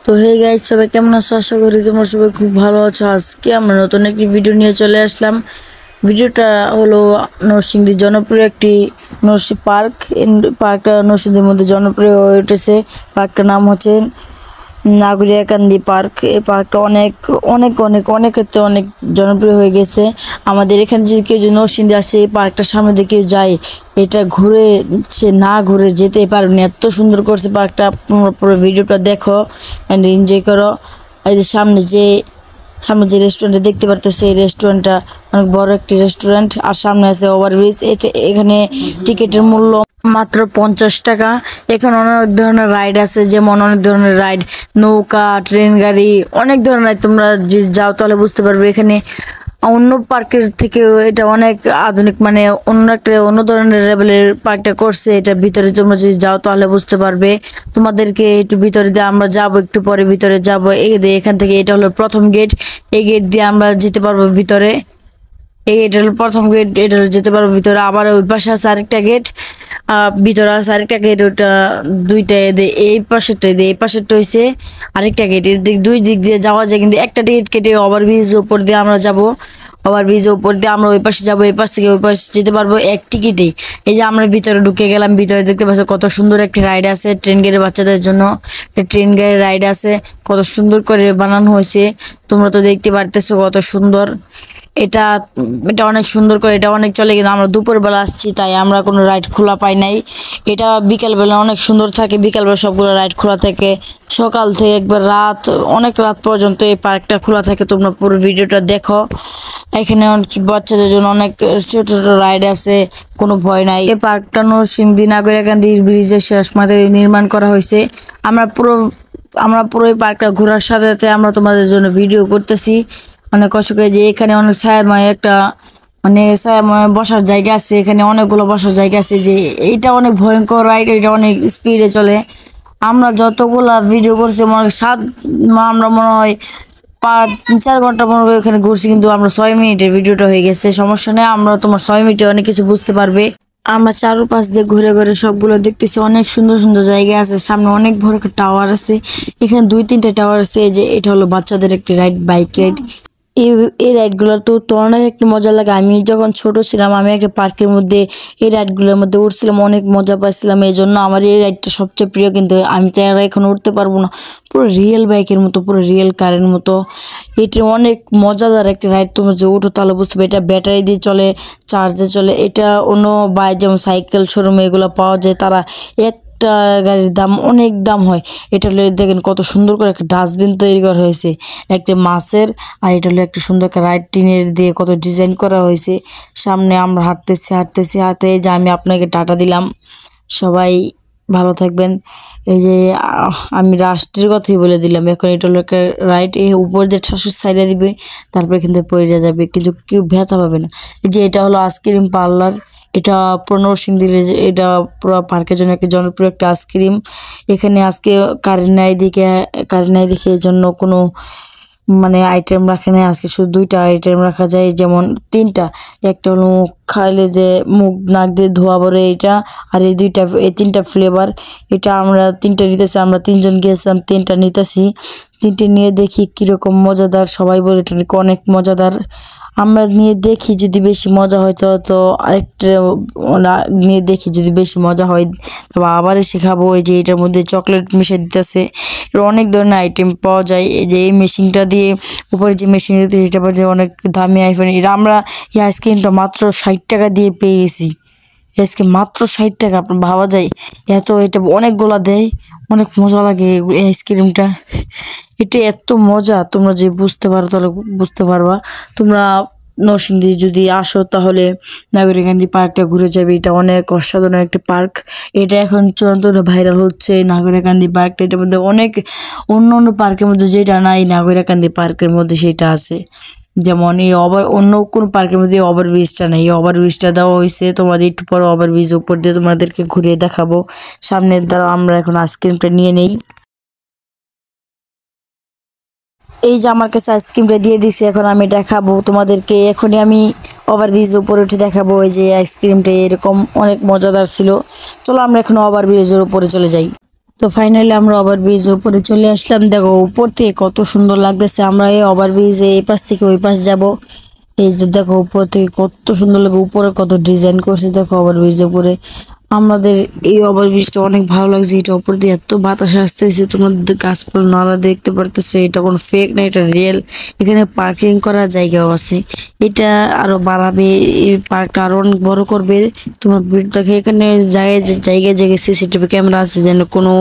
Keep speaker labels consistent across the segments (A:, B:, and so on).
A: তো hey guys, সবাই কেমন আছো? আশা করি তোমরা সবাই খুব ভালো আছো। আজকে আমরা নতুন একটি ভিডিও নিয়ে চলে আসলাম। ভিডিওটা হলো নরসিংদীর জনপ্রিয় একটি নরসিংদী পার্ক। পার্কটা নরসিংদীর মধ্যে জনপ্রিয় হয়ে উঠেছে। পার্কটার নাম হচ্ছে নাগরিয়াকান্দি পার্ক। এই পার্কটা অনেক অনেক অনেক অনেক ক্ষেত্রে অনেক জনপ্রিয় হয়ে গেছে। আমাদের এখানে যদি কেউ যদি নরসিংদী আসে, এই পার্কটার সামনে দিয়ে কেউ যায়, এটা ঘুরে সে না ঘুরে যেতে পারবে না, এত সুন্দর করছে পার্কটা। পুরো ভিডিওটা দেখো অ্যান্ড এনজয় করো। এই যে সামনে যে রেস্টুরেন্টটা দেখতে পারতো, সেই রেস্টুরেন্টটা অনেক বড় একটি রেস্টুরেন্ট। আর সামনে আছে ওভারব্রিজ। এখানে টিকিটের মূল্য মাত্র 50 টাকা। এখানে অনেক ধরনের রাইড আছে, যেমন অনেক ধরনের রাইড, নৌকা, ট্রেন, গাড়ি, অনেক ধরনের। তোমরা যদি যাও তাহলে বুঝতে পারবে। এখানে অন্য পার্কের থেকে এটা অনেক আধুনিক, মানে অন্য ধরনের লেভেলের পার্কটা করছে। এটা ভিতরে তোমরা যদি যাও তাহলে বুঝতে পারবে। তোমাদেরকে একটু ভিতরে দিয়ে আমরা যাব, একটু পরে ভিতরে যাব। এখান থেকে এটা হলো প্রথম গেট। এই গেট দিয়ে আমরা যেতে পারবো ভিতরে। এটা হলো প্রথম গেট, এটা হলো যেতে পারবো ভিতরে। আবার ওই পাশে আছে আরেকটা গেট, ভিতরে আছে আরেকটা গেট। ওটা দুইটা এই পাশেরটা এই পাশেরটা হয়েছে আরেকটা গেট। এর দুই দিক দিয়ে যাওয়া যায়, কিন্তু একটা টিকিট কেটে ওভারব্রিজ উপর দিয়ে আমরা যাব। ওভারব্রিজের উপর দিয়ে আমরা ওই পাশে যাবো, এই পাশ থেকে ওই পাশে যেতে পারবো এক টিকিটেই। এই যে আমরা ভিতরে ঢুকে গেলাম। ভিতরে দেখতে পাচ্ছ কত সুন্দর একটি রাইড আছে, ট্রেন গেটে বাচ্চাদের জন্য ট্রেন গাড়ির রাইড আছে। কত সুন্দর করে বানানো হয়েছে, তোমরা তো দেখতে পারতেছো কত সুন্দর। এটা এটা অনেক সুন্দর করে, এটা অনেক চলে, কিন্তু আমরা দুপুরবেলা আসছি তাই আমরা কোনো রাইড খোলা পাই নাই। এটা বিকালবেলা অনেক সুন্দর থাকে, বিকালবেলা সবগুলো রাইড খোলা থাকে। সকাল থেকে একবার অনেক রাত পর্যন্ত এই পার্কটা খোলা থাকে। তোমরা পুরো ভিডিওটা দেখো। এখানে বাচ্চাদের জন্য অনেক ছোট ছোট রাইড আছে, কোনো ভয় নাই। এই পার্কটা নরসিংদী নাগরিয়াকান্দি ব্রিজের শেষ মাথায় নির্মাণ করা হয়েছে। আমরা পুরো এই পার্কটা ঘোরার সাথে সাথে আমরা তোমাদের জন্য ভিডিও করতেছি। অনেক কষ্ট করে যে এখানে অনেক ছায়াময় একটা, মানে ছায়াময় বসার জায়গা আছে। এখানে অনেকগুলো বসার জায়গা আছে। যে এইটা অনেক ভয়ঙ্কর রাইড, এটা অনেক স্পিডে চলে। আমরা যতগুলা ভিডিও করছি আমরা মনে হয় 3-4 ঘন্টা মনে হয় এখানে ঘুরছি, কিন্তু আমরা 6 মিনিটের ভিডিওটা হয়ে গেছে। সমস্যা নেই, আমরা তোমার 6 মিনিটে অনেক কিছু বুঝতে পারবে। আমরা চারপাশ দিয়ে ঘুরে ঘুরে সবগুলো দেখতেছি। অনেক সুন্দর সুন্দর জায়গা আছে, সামনে অনেক বড় একটা টাওয়ার আছে। এখানে 2-3টা টাওয়ার আছে। যে এটা হলো বাচ্চাদের একটি রাইড, বাইক রাইড। এই এই রাইডগুলো তো অনেক একটু মজা লাগে। আমি যখন ছোট ছিলাম, আমি একটা পার্কের মধ্যে এই রাইডগুলোর মধ্যে উঠছিলাম, অনেক মজা পাইছিলাম। এই জন্য আমার এই রাইডটা সবচেয়ে প্রিয়। কিন্তু আমি চাইলে এখন উঠতে পারবো না। পুরো রিয়েল বাইকের মতো, পুরো রিয়েল কারের মতো। এটা অনেক মজাদার একটা রাইড। তুমি যে উঠো তাহলে বুঝতে পারবে। এটা ব্যাটারি দিয়ে চলে, চার্জে চলে। এটা অন্য বাইক যেমন সাইকেল শোরুমে এগুলো পাওয়া যায়, তারা একটা গাড়ির দাম অনেক দাম হয়। এটা হলে দেখেন কত সুন্দর করে একটা ডাস্টবিন তৈরি করা হয়েছে একটা মাছের। আর এটা হলো একটা সুন্দর একটা রাইড, টিনের দিয়ে কত ডিজাইন করা হয়েছে। সামনে আমরা হাঁটতেছি হাঁটতে। এই যে আমি আপনাকে টাটা দিলাম। সবাই ভালো থাকবেন। এই যে আমি রাষ্ট্রের কথাই বলে দিলাম। এখন এটা হলো একটা রাইড, এই উপর দিয়ে ঠাসুর সাইডে দিবে, তারপরে কিন্তু পড়ে যাবে, কিন্তু কেউ ব্যথা পাবে না। এই যে এটা হলো আইসক্রিম পার্লার। এটা নরসিংদীর, এটা পুরো পার্কের জন্য একটা জনপ্রিয় একটা আইসক্রিম। এখানে আজকে কারেন্ট নাই দেখে এই জন্য কোনো মানে আইটেম রাখে নাই। আজকে শুধু 2টা আইটেম রাখা যায়, যেমন 3টা। একটা হলো খাইলে যে মুখ নাক দিয়ে ধোয়া পড়ে এটা, আর এই 3টা ফ্লেভার। এটা আমরা 3টা নিতেছি, আমরা 3জন গিয়েছিলাম, 3টা নিতেছি। 3টে নিয়ে দেখি কিরকম মজাদার। সবাই বলে এটা অনেক মজাদার। আমরা নিয়ে দেখি, যদি বেশি মজা হয় তো আরেকটা নিয়ে দেখি, যদি বেশি মজা হয় তবে আবার শেখাবো। এই যে এটার মধ্যে চকলেট মিশিয়ে দিতেছে। এর অনেক ধরনের আইটেম পাওয়া যায়। এই যে এই মেশিনটা দিয়ে, উপরে যে মেশিন দিতে, সেটা যে অনেক দামি আইফোন। এটা আমরা এই আইসক্রিমটা মাত্র 60 টাকা দিয়ে পেয়ে গেছি। আজকে মাত্র 60 টাকা, আপনার ভাবা যায়। এটা অনেকগুলা দেয়, অনেক মজা লাগে এই আইসক্রিমটা। এটা এত মজা, তোমরা যে বুঝতে পারো তাহলে বুঝতে পারবা। তোমরা নরসিংদী যদি আসো তাহলে নাগরিকান্দি পার্কটা ঘুরে যাবে। এটা অনেক অসাধারণ একটা পার্ক। এটা এখন চূড়ান্ত ভাইরাল হচ্ছে নাগরিকান্দি পার্কটা। এটার মধ্যে অনেক অন্য পার্কের মধ্যে যেটা নাই, নাগরিকান্দি পার্কের মধ্যে সেটা আছে। যেমন অন্য কোনো পার্কের মধ্যে ওভারব্রিজটা নেই, ওভারব্রিজটা দেওয়া হয়েছে। তোমাদের একটু পরে ওভারব্রিজ উপর দিয়ে তোমাদেরকে ঘুরিয়ে দেখাবো। সামনের দ্বারা আমরা এখন আইসক্রিমটা নিয়ে নেই। এই যে আমার কাছে আইসক্রিমটা দিয়ে দিছে, এখন আমি দেখাবো তোমাদেরকে। এখনই আমি ওভারব্রিজ উপরে উঠে দেখাবো। এই যে আইসক্রিমটা এরকম অনেক মজাদার ছিল। চলো আমরা এখন ওভারব্রিজের উপরে চলে যাই। তো ফাইনালি আমরা ওভারব্রিজ উপরে চলে আসলাম। দেখো উপর থেকে কত সুন্দর লাগতেছে। আমরা এই ওভারব্রিজে এই পাশ থেকে ওই পাশ যাব। এই যে দেখো উপর থেকে কত সুন্দর লাগে, উপরে কত ডিজাইন করছে দেখো ওভারব্রিজের উপরে। আমাদের এই ওভারব্রিজটা অনেক ভালো লাগছে। এটা উপর দিয়ে এত বাতাস আসতেছে, তোমাদের গাছপালা নালা দেখতে পারতেছে। এটা কোনো ফেক না, এটা রিয়েল। এখানে পার্কিং করার জায়গাও আছে। এটা আরো বাড়াবে, এই পার্কটা আরো অনেক বড় করবে। তোমার ভিড় দেখে এখানে জায়গায় জায়গায় জায়গায় সিসিটিভি ক্যামেরা আছে, যেন কোনো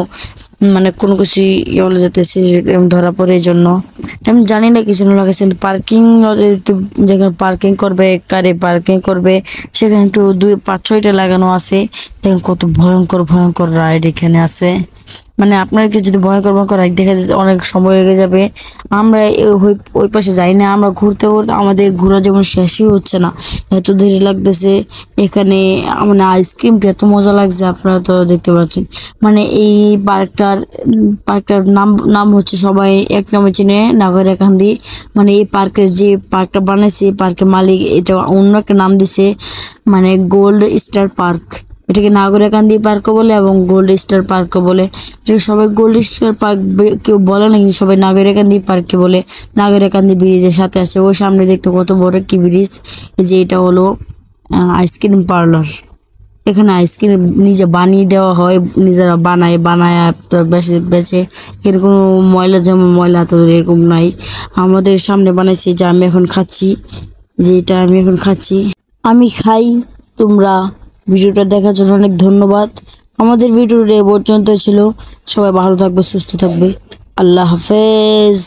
A: কোনো কিছু ইয়ে হলে যাতে ধরা পড়ে। এই জন্য আমি জানি না কিছু লাগাইছেন পার্কিং, একটু যেখানে পার্কিং করবে, কারে পার্কিং করবে সেখানে একটু 2, 5, 6টা লাগানো আছে। দেখেন কত ভয়ঙ্কর ভয়ঙ্কর রাইড এখানে আছে। আপনাকে যদি ভয়ঙ্কর ভয়ঙ্কর রাইড দেখা যেতে অনেক সময় লেগে যাবে। আমরা ওই পাশে যাই না, আমরা ঘুরতে ঘুরতে আমাদের ঘোরা যেমন শেষই হচ্ছে না, এত দেরি লাগতেছে। এখানে আইসক্রিমটা এত মজা লাগছে, আপনারা তো দেখতে পাচ্ছেন। এই পার্কটার নাম নাম হচ্ছে, সবাই এক নামে চিনে, নাগরিকান্দি। এই পার্কের যে পার্কটা বানাইছে, পার্কের মালিক এটা অন্য একটা নাম দিছে, গোল্ড স্টার পার্ক। এটাকে নাগরিকান্দি পার্কও বলে এবং গোল্ড স্টার পার্কও বলে। এটাকে সবাই গোল্ড স্টার পার্ক কেউ বলে না, কিন্তু সবাই নাগরিকান্দি পার্ককে বলে। নাগরিকান্দি ব্রিজের সাথে আছে, ওই সামনে দেখতে কত বড় কি ব্রিজ। এই যে এটা হলো আইসক্রিম পার্লার। এখানে আইসক্রিম নিজে বানিয়ে দেওয়া হয়, নিজেরা বানায় বানায় তো বেচে বেচে। এর কোনো ময়লা, যেমন ময়লা তো এরকম নাই। আমাদের সামনে বানাইছে, যে আমি এখন খাচ্ছি, যেটা আমি এখন খাচ্ছি। আমি খাই। তোমরা ভিডিওটা দেখার জন্য অনেক ধন্যবাদ। আমাদের ভিডিওটা এ পর্যন্ত ছিল। সবাই ভালো থাকবে, সুস্থ থাকবে। আল্লাহ হাফেজ।